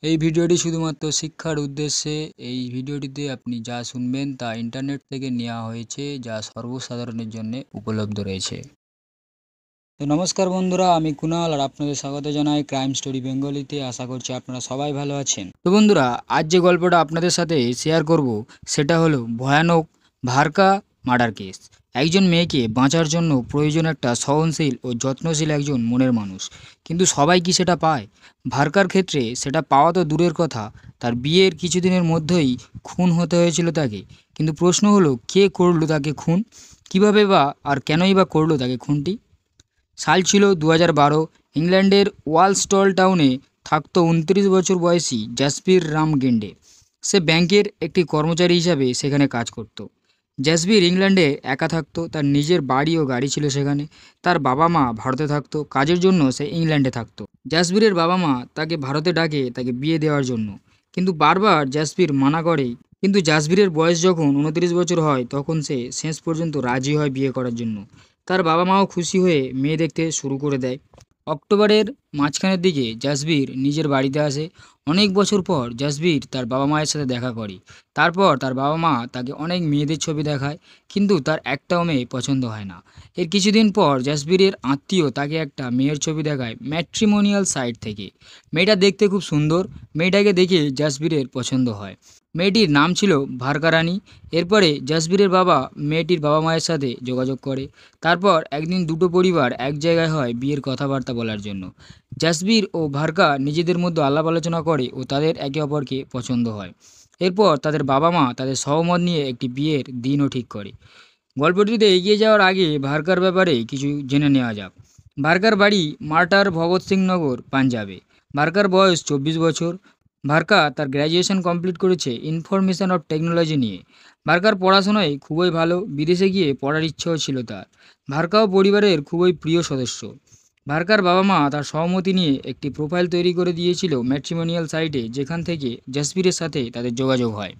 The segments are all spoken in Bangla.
এই ভিডিওটি শুধুমাত্র শিক্ষার উদ্দেশ্যে। এই ভিডিওটিতে আপনি যা শুনবেন তা ইন্টারনেট থেকে নেওয়া হয়েছে, যা সর্বসাধারণের জন্য উপলব্ধ রয়েছে। তো নমস্কার বন্ধুরা, আমি কুনাল আর আপনাদের স্বাগত জানাই ক্রাইম স্টোরি বেঙ্গলিতে। আশা করছি আপনারা সবাই ভালো আছেন। তো বন্ধুরা, আজ যে গল্পটা আপনাদের সাথে শেয়ার করব সেটা হলো ভয়ানক ভারকা মার্ডার কেস। একজন মেয়েকে বাঁচার জন্য প্রয়োজন একটা সহনশীল ও যত্নশীল একজন মনের মানুষ, কিন্তু সবাই কি সেটা পায়? ভারকার ক্ষেত্রে সেটা পাওয়া তো দূরের কথা, তার বিয়ের কিছুদিনের মধ্যেই খুন হতে হয়েছিল তাকে। কিন্তু প্রশ্ন হলো, কে করলো তাকে খুন? কিভাবে বা আর কেনই বা করলো তাকে খুনটি? সাল ছিল 2012। ইংল্যান্ডের ওয়ালস্টল টাউনে থাকতো 29 বছর বয়সী জাসবীর রাম গেন্ডে। সে ব্যাংকের একটি কর্মচারী হিসাবে সেখানে কাজ করত। জাসবীর ইংল্যান্ডে একা থাকতো, তার নিজের বাড়ি ও গাড়ি ছিল সেখানে। তার বাবা মা ভারতে থাকতো, কাজের জন্য সে ইংল্যান্ডে থাকতো। জাসবীরের বাবা মা তাকে ভারতে ডাকে তাকে বিয়ে দেওয়ার জন্য, কিন্তু বারবার জাসবীর মানা করে। কিন্তু জাসবীরের বয়স যখন 29 বছর হয় তখন সে শেষ পর্যন্ত রাজি হয় বিয়ে করার জন্য। তার বাবা মাও খুশি হয়ে মেয়ে দেখতে শুরু করে দেয়। অক্টোবরের মাঝখানের দিকে জাসবীর নিজের বাড়িতে আসে। অনেক বছর পর জাসবীর তার বাবা মায়ের সাথে দেখা করে। তারপর তার বাবা মা তাকে অনেক মেয়েদের ছবি দেখায়, কিন্তু তার একটাও মেয়ে পছন্দ হয় না। এর কিছুদিন পর জাসবীরের আত্মীয় তাকে একটা মেয়ের ছবি দেখায় ম্যাট্রিমোনিয়াল সাইট থেকে। মেয়েটা দেখতে খুব সুন্দর। মেয়েটাকে দেখে জাসবীরের পছন্দ হয়। মেয়েটির নাম ছিল ভারকা রানী। এরপরে জাসবীরের বাবা মেয়েটির বাবা মায়ের সাথে যোগাযোগ করে। তারপর একদিন দুটো পরিবার এক জায়গায় হয় বিয়ের কথাবার্তা বলার জন্য। জাসবীর ও ভারকা নিজেদের মধ্যে আলাপ আলোচনা করে ও তাদের একে অপরকে পছন্দ হয়। এরপর তাদের বাবা মা তাদের সহমত নিয়ে একটি বিয়ের দিনও ঠিক করে। গল্পটিতে এগিয়ে যাওয়ার আগে ভারকার ব্যাপারে কিছু জেনে নেওয়া যাক। ভারকার বাড়ি মার্টার ভগৎ সিং নগর, পাঞ্জাবে। ভারকার বয়স 24 বছর। ভারকা তার গ্র্যাজুয়েশন কমপ্লিট করেছে ইনফরমেশন অফ টেকনোলজি নিয়ে। ভারকার পড়াশোনায় খুবই ভালো, বিদেশে গিয়ে পড়ার ইচ্ছেও ছিল তার। ভারকাও পরিবারের খুবই প্রিয় সদস্য। ভারকার বাবা মা তার সহমতি নিয়ে একটি প্রোফাইল তৈরি করে দিয়েছিল ম্যাট্রিমোনিয়াল সাইটে, যেখান থেকে জাসবীরের সাথে তাদের যোগাযোগ হয়।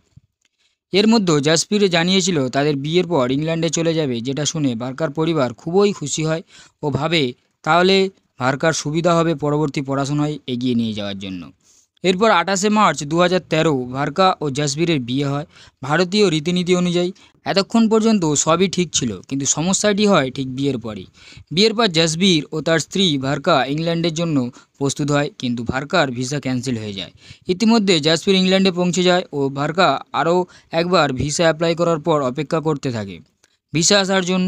এর মধ্যে জাসপ্রীত জানিয়েছিল তাদের বিয়ের পর ইংল্যান্ডে চলে যাবে, যেটা শুনে ভারকার পরিবার খুবই খুশি হয় ও ভাবে তাহলে ভারকার সুবিধা হবে পরবর্তী পড়াশোনায় এগিয়ে নিয়ে যাওয়ার জন্য। এরপর 28শে মার্চ 2013 ভারকা ও জাসবীরের বিয়ে হয় ভারতীয় রীতিনীতি অনুযায়ী। এতক্ষণ পর্যন্ত সবই ঠিক ছিল, কিন্তু সমস্যাটি হয় ঠিক বিয়ের পরেই। বিয়ের পর জাসবীর ও তার স্ত্রী ভারকা ইংল্যান্ডের জন্য প্রস্তুত হয়, কিন্তু ভারকার ভিসা ক্যান্সেল হয়ে যায়। ইতিমধ্যে জাসবীর ইংল্যান্ডে পৌঁছে যায় ও ভারকা আরও একবার ভিসা অ্যাপ্লাই করার পর অপেক্ষা করতে থাকে ভিসা আসার জন্য।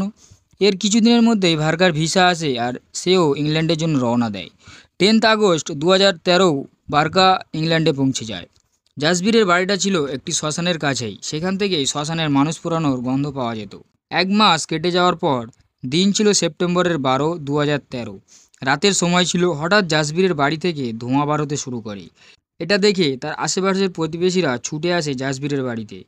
এর কিছুদিনের মধ্যেই ভারকার ভিসা আসে আর সেও ইংল্যান্ডের জন্য রওনা দেয়। 10 আগস্ট 2013 ভারকা ইংল্যান্ডে পৌঁছে যায়। জাসবীরের বাড়িটা ছিল একটি শ্মশানের কাছেই, সেখান থেকেই শ্মশানের মানুষ পোড়ানোর গন্ধ পাওয়া যেত। 1 মাস কেটে যাওয়ার পর দিন ছিল সেপ্টেম্বরের 12, 2013। রাতের সময় ছিল। হঠাৎ জাসবীরের বাড়ি থেকে ধোঁয়া বাড়তে শুরু করে। এটা দেখে তার আশেপাশের প্রতিবেশীরা ছুটে আসে জাসবীরের বাড়িতে।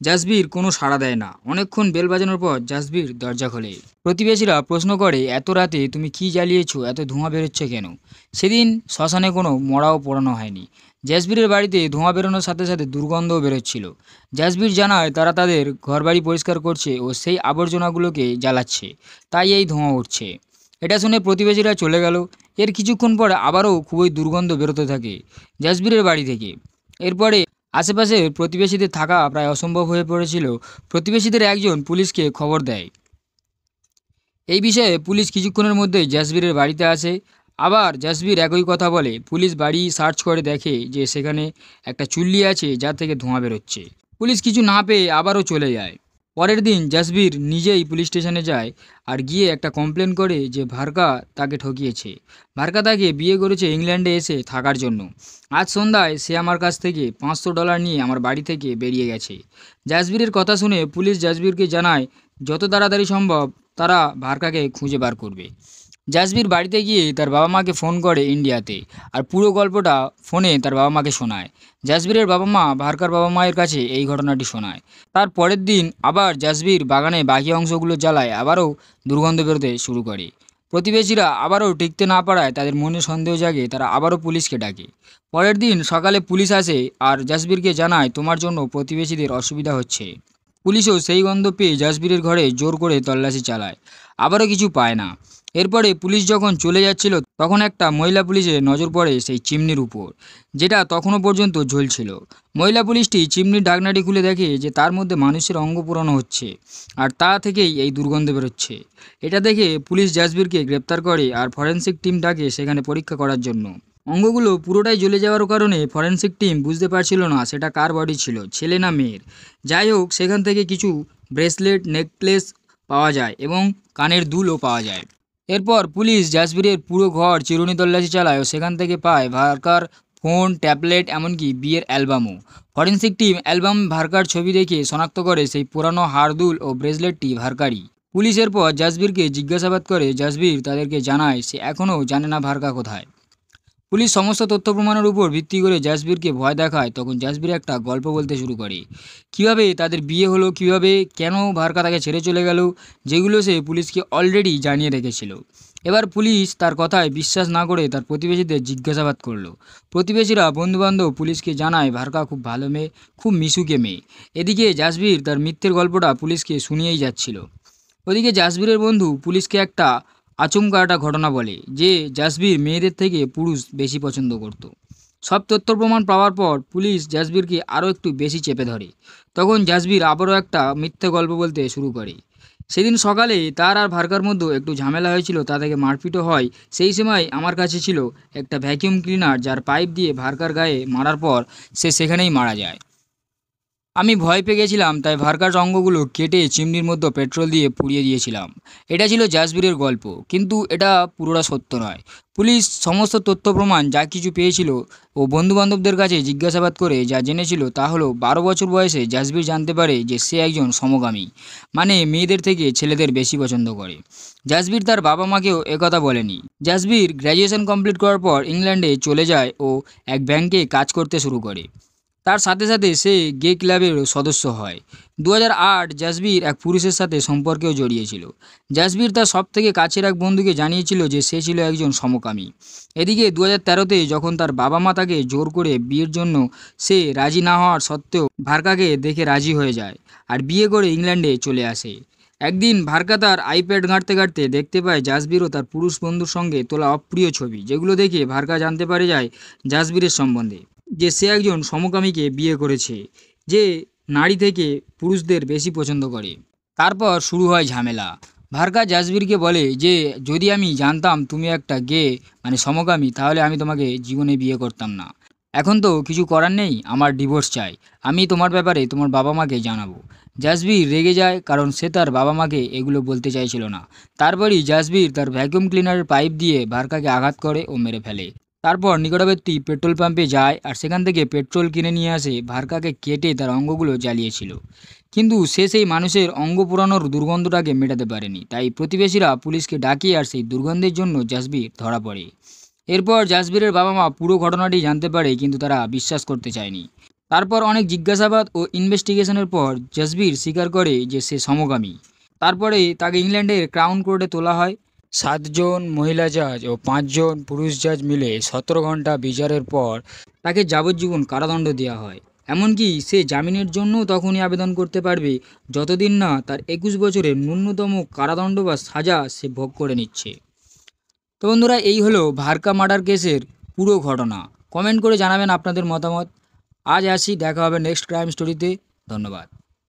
জাসবীর কোনো সাড়া দেয় না। অনেকক্ষণ বেল বাজানোর পর জাসবীর দরজা খোলে। প্রতিবেশীরা প্রশ্ন করে, এত রাতে তুমি কি জ্বালিয়েছো, এত ধোঁয়া বেরোচ্ছে কেন? সেদিন শ্মশানে কোনো মরাও পোড়ানো হয়নি। জাসবীরের বাড়িতে ধোঁয়া বেরোনোর সাথে সাথে দুর্গন্ধও বেরোচ্ছিল। জাসবীর জানায় তারা তাদের ঘরবাড়ি পরিষ্কার করছে ও সেই আবর্জনাগুলোকে জ্বালাচ্ছে, তাই এই ধোঁয়া উঠছে। এটা শুনে প্রতিবেশীরা চলে গেল। এর কিছুক্ষণ পর আবারও খুবই দুর্গন্ধ বেরোতে থাকে জাসবীরের বাড়ি থেকে। এরপরে আশেপাশে প্রতিবেশীদের থাকা প্রায় অসম্ভব হয়ে পড়েছিল। প্রতিবেশীদের একজন পুলিশকে খবর দেয়। এই বিষয়ে পুলিশ কিছুক্ষণের মধ্যেই জাসবীরের বাড়িতে আসে। আবার জাসবীর একই কথা বলে। পুলিশ বাড়ি সার্চ করে দেখে যে সেখানে একটা চুল্লি আছে যা থেকে ধোঁয়া বেরোচ্ছে। পুলিশ কিছু না পেয়ে আবারও চলে যায়। পরের দিন জাসবীর নিজেই পুলিশ স্টেশনে যায় আর গিয়ে একটা কমপ্লেন করে যে ভারকা তাকে ঠকিয়েছে। ভারকা তাকে বিয়ে করেছে ইংল্যান্ডে এসে থাকার জন্য। আজ সন্ধ্যায় সে আমার কাছ থেকে $500 নিয়ে আমার বাড়ি থেকে বেরিয়ে গেছে। জাসবীরের কথা শুনে পুলিশ জাসবীরকে জানায় যত তাড়াতাড়ি সম্ভব তারা ভারকাকে খুঁজে বার করবে। জাসবীর বাড়িতে গিয়ে তার বাবা মাকে ফোন করে ইন্ডিয়াতে, আর পুরো গল্পটা ফোনে তার বাবা মাকে শোনায়। জাসবীরের বাবা মা ভারকার বাবা মায়ের কাছে এই ঘটনাটি শোনায়। তার পরের দিন আবার জাসবীর বাগানে বাকি অংশগুলো জ্বালায়, আবারও দুর্গন্ধ বেরোতে শুরু করে। প্রতিবেশীরা আবারও টিকতে না পারায় তাদের মনে সন্দেহ জাগে, তারা আবারও পুলিশকে ডাকে। পরের দিন সকালে পুলিশ আসে আর জাসবীরকে জানায় তোমার জন্য প্রতিবেশীদের অসুবিধা হচ্ছে। পুলিশও সেই গন্ধ পেয়ে জাসবীরের ঘরে জোর করে তল্লাশি চালায়, আবারও কিছু পায় না। এরপরে পুলিশ যখন চলে যাচ্ছিল তখন একটা মহিলা পুলিশের নজর পড়ে সেই চিমনির উপর, যেটা তখনও পর্যন্ত ঝুলছিল। মহিলা পুলিশটি চিমনির ঢাকনাটি খুলে দেখে যে তার মধ্যে মানুষের অঙ্গ পোড়ানো হচ্ছে, আর তা থেকেই এই দুর্গন্ধ বেরোচ্ছে। এটা দেখে পুলিশ জাসবীরকে গ্রেপ্তার করে আর ফরেনসিক টিম ডাকে সেখানে পরীক্ষা করার জন্য। অঙ্গগুলো পুরোটাই জ্বলে যাওয়ার কারণে ফরেনসিক টিম বুঝতে পারছিল না সেটা কার বডি ছিল, ছেলে না মেয়ের। যাই হোক, সেখান থেকে কিছু ব্রেসলেট, নেকলেস পাওয়া যায় এবং কানের দুলও পাওয়া যায়। এরপর পুলিশ জাসবীরের পুরো ঘর চিরুনি তল্লাশি চালায় ও সেখান থেকে পায় ভার্কার ফোন, ট্যাবলেট, এমনকি বিয়ের অ্যালবামও। ফরেনসিক টিম অ্যালবাম ভার্কার ছবি দেখে শনাক্ত করে সেই পুরানো হাড়দুল ও ব্রেসলেটটি ভার্কারই। পুলিশ এরপর জাসবীরকে জিজ্ঞাসাবাদ করে। জাসবীর তাদেরকে জানায় সে এখনও জানে না ভার্কা কোথায়। পুলিশ সমস্ত তথ্য প্রমাণের উপর ভিত্তি করে জাসবীরকে ভয় দেখায়। তখন জাসবীর একটা গল্প বলতে শুরু করে, কিভাবে তাদের বিয়ে হলো, কিভাবে কেন ভার্কা তাকে ছেড়ে চলে গেল, যেগুলো সে পুলিশকে অলরেডি জানিয়ে রেখেছিল। এবার পুলিশ তার কথায় বিশ্বাস না করে তার প্রতিবেশীদের জিজ্ঞাসাবাদ করলো। প্রতিবেশীরা, বন্ধুবান্ধব পুলিশকে জানায় ভার্কা খুব ভালো মেয়ে, খুব মিশুকে মেয়ে। এদিকে জাসবীর তার মিথ্যের গল্পটা পুলিশকে শুনিয়েই যাচ্ছিল। ওদিকে জাসবীরের বন্ধু পুলিশকে একটা আচমকা একটা ঘটনা বলে যে জাসবীর মেয়েদের থেকে পুরুষ বেশি পছন্দ করত। সব তথ্য প্রমাণ পাওয়ার পর পুলিশ জাসবীরকে আরও একটু বেশি চেপে ধরে। তখন জাসবীর আবারও একটা মিথ্যে গল্প বলতে শুরু করে। সেদিন সকালে তার আর ভার্কার মধ্যে একটু ঝামেলা হয়েছিল, তা থেকে মারপিটও হয়। সেই সময় আমার কাছে ছিল একটা ভ্যাকিউম ক্লিনার, যার পাইপ দিয়ে ভার্কার গায়ে মারার পর সে সেখানেই মারা যায়। আমি ভয় পেয়ে গেছিলাম, তাই ভার্কার অঙ্গগুলো কেটে চিমনির মধ্যে পেট্রোল দিয়ে পুড়িয়ে দিয়েছিলাম। এটা ছিল জাসবীরের গল্প, কিন্তু এটা পুরোটা সত্য নয়। পুলিশ সমস্ত তথ্য প্রমাণ যা কিছু পেয়েছিল ও বন্ধুবান্ধবদের কাছে জিজ্ঞাসাবাদ করে যা জেনেছিল তা হলো 12 বছর বয়সে জাসবীর জানতে পারে যে সে একজন সমকামী, মানে মেয়েদের থেকে ছেলেদের বেশি পছন্দ করে। জাসবীর তার বাবা মাকেও একথা বলেনি। জাসবীর গ্র্যাজুয়েশন কমপ্লিট করার পর ইংল্যান্ডে চলে যায় ও এক ব্যাংকে কাজ করতে শুরু করে। তার সাথে সাথে সে গে ক্লাবেরও সদস্য হয়। 2008 জাসবীর এক পুরুষের সাথে সম্পর্কেও জড়িয়েছিল। জাসবীর তার সবথেকে কাছের এক বন্ধুকে জানিয়েছিল যে সে ছিল একজন সমকামী। এদিকে 2013-তে যখন তার বাবা মা তাকে জোর করে বিয়ের জন্য সে রাজি না হওয়ার সত্ত্বেও ভার্কাকে দেখে রাজি হয়ে যায় আর বিয়ে করে ইংল্যান্ডে চলে আসে। একদিন ভার্কা তার আইপ্যাড ঘাঁটতে ঘাঁটতে দেখতে পায় জাসবীরও তার পুরুষ বন্ধুর সঙ্গে তোলা অপ্রিয় ছবি, যেগুলো দেখে ভার্কা জানতে পারে যায় জাসবীরের সম্বন্ধে, যে সে একজন সমকামীকে বিয়ে করেছে, যে নারী থেকে পুরুষদের বেশি পছন্দ করে। তারপর শুরু হয় ঝামেলা। ভার্কা জাসবীরকে বলে যে যদি আমি জানতাম তুমি একটা গে মানে সমকামী, তাহলে আমি তোমাকে জীবনে বিয়ে করতাম না। এখন তো কিছু করার নেই, আমার ডিভোর্স চাই, আমি তোমার ব্যাপারে তোমার বাবা মাকে জানাবো। জাসবীর রেগে যায়, কারণ সে তার বাবা মাকে এগুলো বলতে চাইছিল না। তারপরই জাসবীর তার ভ্যাকুয়াম ক্লিনারের পাইপ দিয়ে ভার্কাকে আঘাত করে ও মেরে ফেলে। তারপর নিকটবর্তী পেট্রোল পাম্পে যায় আর সেখান থেকে পেট্রোল কিনে নিয়ে আসে। ভার্কাকে কেটে তার অঙ্গগুলো জ্বালিয়েছিল, কিন্তু সে সেই মানুষের অঙ্গ পোড়ানোর দুর্গন্ধটাকে মেটাতে পারেনি। তাই প্রতিবেশীরা পুলিশকে ডাকে আর সেই দুর্গন্ধের জন্য জাসবীর ধরা পড়ে। এরপর জাসবীরের বাবা মা পুরো ঘটনাটি জানতে পারে, কিন্তু তারা বিশ্বাস করতে চায়নি। তারপর অনেক জিজ্ঞাসাবাদ ও ইনভেস্টিগেশনের পর জাসবীর স্বীকার করে যে সে সমকামী। তারপরে তাকে ইংল্যান্ডের ক্রাউন কোর্টে তোলা হয়। 7 জন মহিলা জাজ ও 5 জন পুরুষ জাজ মিলে 17 ঘন্টা বিচারের পর তাকে যাবজ্জীবন কারাদণ্ড দেওয়া হয়। এমনকি সে জামিনের জন্য তখনই আবেদন করতে পারবে যতদিন না তার 21 বছরের ন্যূনতম কারাদণ্ড বা সাজা সে ভোগ করে নিচ্ছে। তো বন্ধুরা, এই হলো ভার্কা মার্ডার কেসের পুরো ঘটনা। কমেন্ট করে জানাবেন আপনাদের মতামত। আজ আসি, দেখা হবে নেক্সট ক্রাইম স্টোরিতে। ধন্যবাদ।